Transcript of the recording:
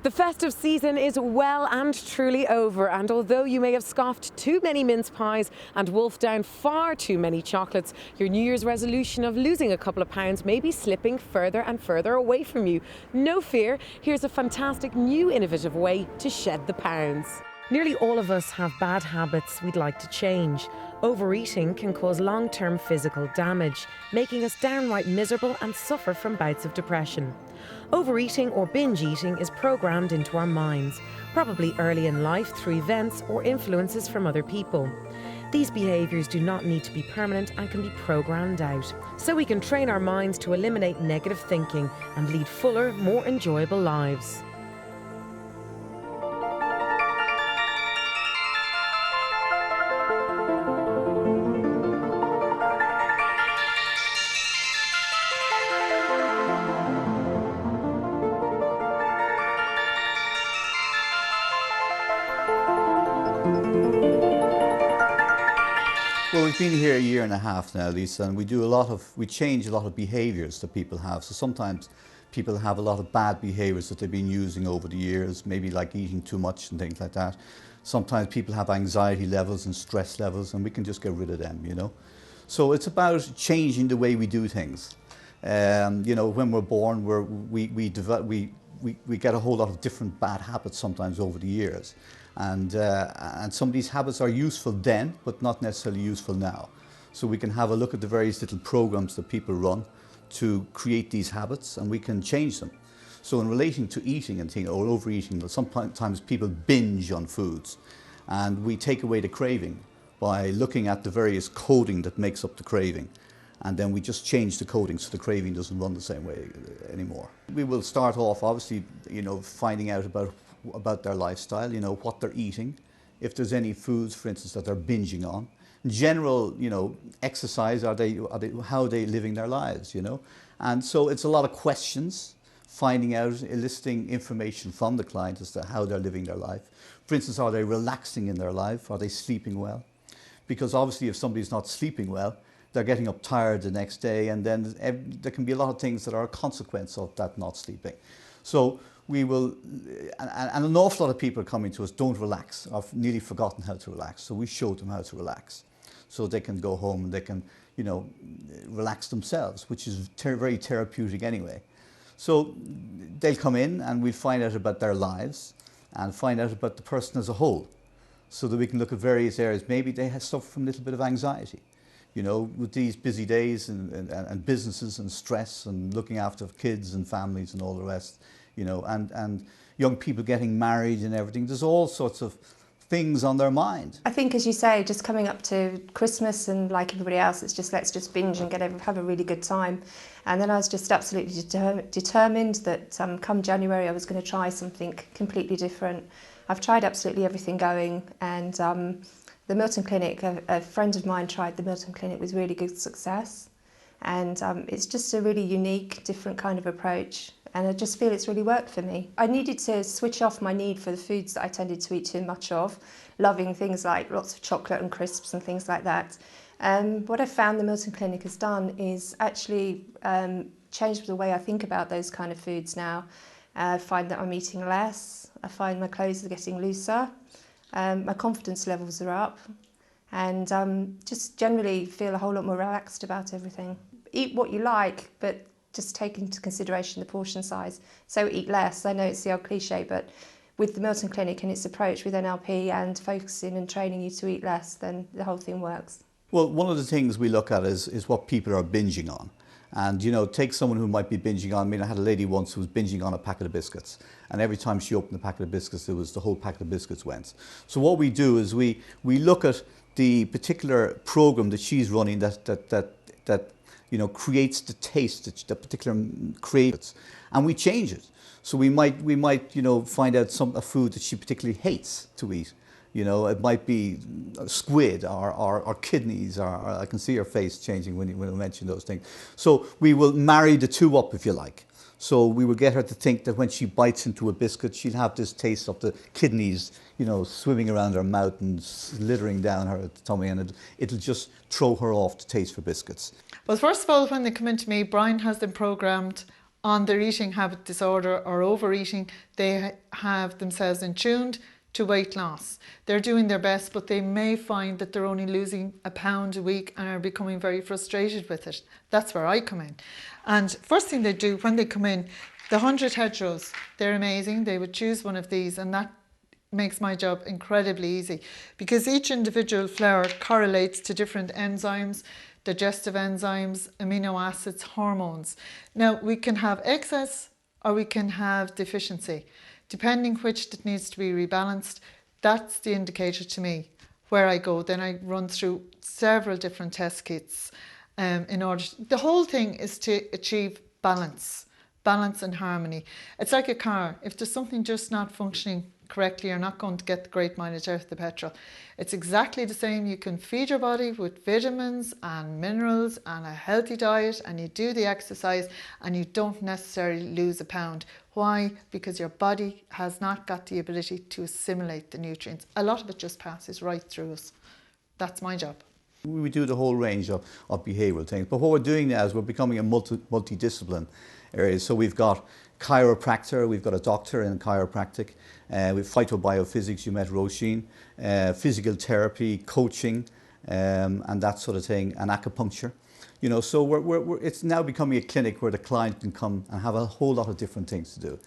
The festive season is well and truly over, and although you may have scoffed too many mince pies and wolfed down far too many chocolates, your New Year's resolution of losing a couple of pounds may be slipping further and further away from you. No fear, here's a fantastic new innovative way to shed the pounds. Nearly all of us have bad habits we'd like to change. Overeating can cause long-term physical damage, making us downright miserable and suffer from bouts of depression. Overeating or binge eating is programmed into our minds, probably early in life through events or influences from other people. These behaviours do not need to be permanent and can be programmed out, so we can train our minds to eliminate negative thinking and lead fuller, more enjoyable lives. Well, we've been here a year and a half now, Lisa, and we change a lot of behaviours that people have. So sometimes people have a lot of bad behaviours that they've been using over the years, maybe like eating too much and things like that. Sometimes people have anxiety levels and stress levels, and we can just get rid of them, you know. So it's about changing the way we do things. You know, when we're born, we get a whole lot of different bad habits sometimes over the years. And some of these habits are useful then, but not necessarily useful now. So we can have a look at the various little programs that people run to create these habits, and we can change them. So in relation to eating and things, or overeating, sometimes people binge on foods, and we take away the craving by looking at the various coding that makes up the craving. And then we just change the coding so the craving doesn't run the same way anymore. We will start off, obviously, you know, finding out about their lifestyle, you know, what they're eating, if there's any foods, for instance, that they're binging on. In general, you know, exercise, how are they living their lives, you know? And so it's a lot of questions, finding out, eliciting information from the client as to how they're living their life. For instance, are they relaxing in their life? Are they sleeping well? Because obviously if somebody's not sleeping well, they're getting up tired the next day, and then there can be a lot of things that are a consequence of that not sleeping. So we will, and an awful lot of people coming to us don't relax, or have nearly forgotten how to relax. So we show them how to relax, so they can go home and they can, you know, relax themselves, which is very therapeutic anyway. So they'll come in and we'll find out about their lives and find out about the person as a whole, so that we can look at various areas. Maybe they have suffered from a little bit of anxiety. You know, with these busy days and businesses and stress and looking after kids and families and all the rest, you know, and young people getting married and everything, there's all sorts of things on their mind. I think, as you say, just coming up to Christmas and like everybody else, it's just let's just binge and have a really good time. And then I was just absolutely determined that come January I was going to try something completely different. I've tried absolutely everything going, and the Milton Clinic, a friend of mine tried the Milton Clinic with really good success, and it's just a really unique, different kind of approach, and I just feel it's really worked for me. I needed to switch off my need for the foods that I tended to eat too much of, loving things like lots of chocolate and crisps and things like that. What I found the Milton Clinic has done is actually changed the way I think about those kind of foods now. I find that I'm eating less, I find my clothes are getting looser, my confidence levels are up, and just generally feel a whole lot more relaxed about everything. Eat what you like, but just take into consideration the portion size. So eat less. I know it's the old cliche, but with the Milton Clinic and its approach with NLP and focusing and training you to eat less, then the whole thing works. Well, one of the things we look at is what people are binging on. And, you know, take someone who might be binging on, I mean, I had a lady once who was binging on a packet of biscuits. And every time she opened the packet of biscuits, the whole packet of biscuits went. So what we do is we look at the particular program that she's running that you know, creates the taste, that particular cravings, and we change it. So we might you know, find out a food that she particularly hates to eat. You know, it might be squid or kidneys, or I can see her face changing when I mention those things. So we will marry the two up, if you like. So we will get her to think that when she bites into a biscuit, she'll have this taste of the kidneys, you know, swimming around her mouth and slithering down her tummy, and it'll just throw her off the taste for biscuits. Well, first of all, when they come into me, Brian has them programmed on their eating habit disorder or overeating, they have themselves in tuned to weight loss. They're doing their best, but they may find that they're only losing a pound a week and are becoming very frustrated with it. That's where I come in. And first thing they do when they come in, the 100 hedgerows, they're amazing. They would choose one of these, and that makes my job incredibly easy, because each individual flower correlates to different enzymes, digestive enzymes, amino acids, hormones. Now, we can have excess or we can have deficiency. Depending which that needs to be rebalanced, that's the indicator to me where I go. Then I run through several different test kits in order the whole thing is to achieve balance and harmony. It's like a car. If there's something just not functioning correctly, you're not going to get the great mileage out of the petrol. It's exactly the same. You can feed your body with vitamins and minerals and a healthy diet, and you do the exercise and you don't necessarily lose a pound. Why? Because your body has not got the ability to assimilate the nutrients. A lot of it just passes right through us. That's my job. We do the whole range of behavioural things, but what we're doing now is we're becoming a multidiscipline area. So we've got chiropractor, we've got a doctor in chiropractic, with phytobiophysics, you met Roisin, physical therapy, coaching, and that sort of thing, and acupuncture. You know, so it's now becoming a clinic where the client can come and have a whole lot of different things to do.